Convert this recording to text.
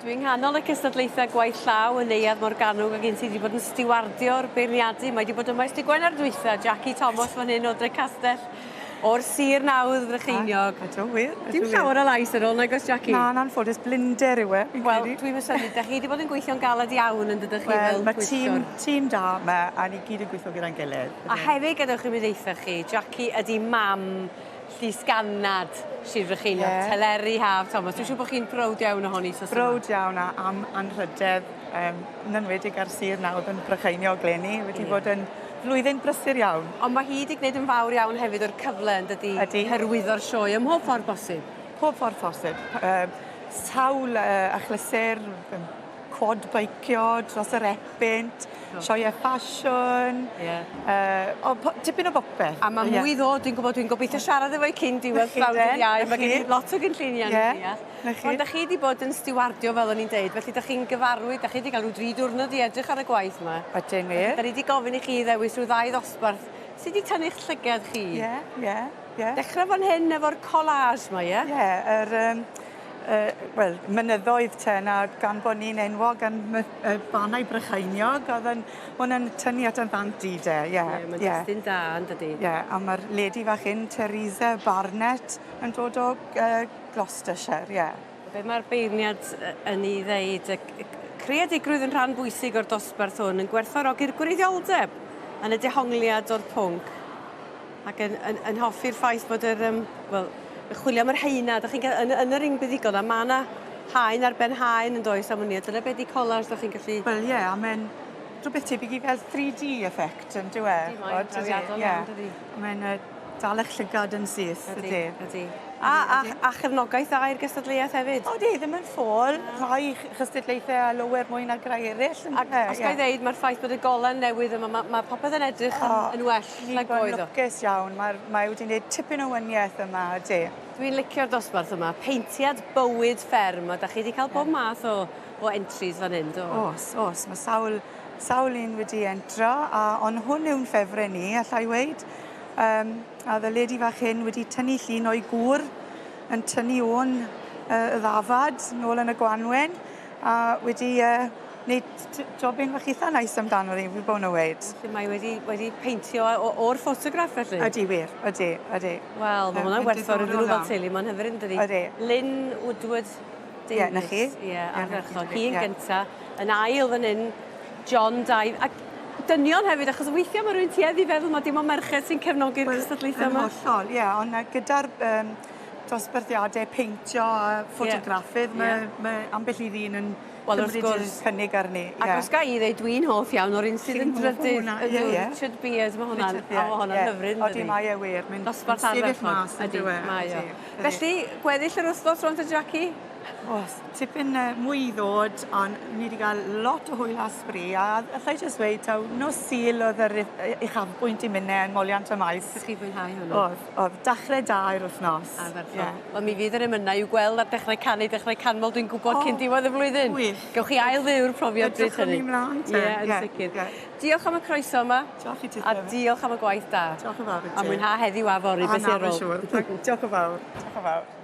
Dwi'n nghanol y cystadlaethau Gwaith Llaw yn Neuadd Morgannwg ac un sydd wedi bod yn stiwardio'r beirniadu. Mae wedi bod yma ysdi Gwener dwytha, Jackie Thomas fan hyn o Dre Castell o'r Sir Nawdd Frycheiniog. Ydw, wir. Dim llawer o lais ar ôl, nag oes Jackie? Na'n anffodus blinder yw e. Wel, dwi'n mysynnu, da chi wedi bod yn gweithio'n galed iawn yn dydych chi fel pwyllgor? Mae tîm da yma, a ni gyd yn gweithio gyda'n gilydd. A hefyd gadewch chi mi ddeitha chi, Jackie ydi mam llys gannad Sir Frycheiniog, Teleri Haf Thomas. Dwi'n siŵr bod chi'n browd iawn ohoni. Browd iawn am anrhydedd, yn enwedig ar Sir Nawdd yn Frycheiniog leni, wedi bod yn flwyddyn brysur iawn. Ond mae hi wedi gwneud yn fawr iawn hefyd o'r cyfle yn dydi hyrwyddo'r sioe ym mhob ffordd bosib. Pob ffordd bosib. Sawl achlysur, quad beicio dros yr epynt, sioe ffasiwn, tipyn o bopeth. A mae mwy ddod, dwi'n gobeithio siarad efo'i cyn diwedd ffrawd y iau, mae gen i lot o gynlluniau yn ddeall. Ond da chi wedi bod yn stiwardio fel o'n i'n deud, felly da chi'n gyfarwydd, da chi wedi cael rhyw 3 diwrnod i edrych ar y gwaith yma. Ydyn wir. Da ni wedi gofyn i chi ddewis rhyw 2 ddosbarth. Sut wedi tynnu'ch llygad chi? Ie. Dechrau fan hyn efo'r collage yma, ie? Wel, mynyddoedd ten, a gan bod ni'n enwog gan banau Brycheiniog, oedd hwnna'n tynnu at y ddant i de, ie. Mae'n destyn da, yn dydi. Ie, a mae'r ledi fach hyn, Teresa Barnett, yn dod o Gloucestershire, ie. Be mae'r beirniad yn ei ddeud, creadigrwydd yn rhan bwysig o'r dosbarth hwn yn gwerthfawrogi'r gwreiddioldeb yn y dehongliad o'r pwnc, ac yn hoffi'r ffaith bod chwilio am yr heina, da chi'n cael yn yr un buddigol, a mae yna haen ar ben haen yn does am hynny, dyna beth i collage da chi'n gallu... Wel ie, a mae'n rhywbeth tebyg i fel 3D effect yn dywe. Mae'n drawiadol iawn, dydi. Mae'n dal eich llygad yn syth, ydy. A chefnogaeth dda i'r gystadleuaeth hefyd? O di, ddim yn ffôl. Rhai chystadlaethau a lower mwy na grau eraill. Os gael ddeud, mae'r ffaith bod y golen newydd yma, mae popeth yn edrych yn well nag oedd o. Ni'n lwcus iawn. Mae wedi gwneud tipyn o wyniaeth yma, ydy. Dwi'n licio'r dosbarth yma. Peintiad bywyd fferm, a da chi wedi cael bob math o entries fan hyn, do? Os. Mae sawl un wedi entro, ond hwn yw'n ffefrau ni, allai weid. A y ledi fach hyn wedi tynnu llun o'i gŵr, yn tynnu o'n y ddafad nôl yn y Gwanwyn, a wedi wneud jobyn fach eitha nais amdano fi bod yn weid. Felly mae wedi peintio o'r ffotograff felly? Ydy wir, ydy. Wel, mae hwnna'n werthfawr iddyn nhw fel teulu, mae'n hyfryd yn dydi. Ydy. Lynn Woodward Davies. Ie, na chi. Ie, ardderchog. Hi yn gyntaf, yn ail fan hyn, John Dive. Ac dynion hefyd, achos weithiau mae rhywun tuedd i feddwl mae dim ond merched sy'n cefnogi'r cystadlaethau yma. Yn hollol, ie, ond gyda'r dosbarthiadau peintio a ffotograffydd, mae ambell i ddyn yn cymryd cynnig arni. Ac os ga i ddeud, dwi'n hoff iawn o'r un sydd yn drydydd, Richard Beard, mae hwnna'n hyfryd. Odi, mae e wir. Dosbarth ardderchog. Ydy, mae o. Felly, gweddill yr wrthnos rhwng y Jackie? Tipyn mwy i ddod, ond ni wedi cael lot o hwyl a sbri, a allai jyst dweud, taw nos Sul oedd yr uchafbwynt i mynd moliant y maes. Ydych chi fwynhau hwnnw? Oedd dachrau da i'r wythnos. Wel, mi fydd yr emynau i'w gweld ar dechrau canmol, dwi'n gwybod cyn diwedd y flwyddyn. Gewch chi ail ddew'r profiad bryd hynny. Edrych yn ymlaen. Ie, yn sicr. Diolch am y croeso yma. A diolch am y gwaith da. Diolch yn fawr. A mwynhau heddiw a fori, beth i'r ôl. Diolch yn fawr.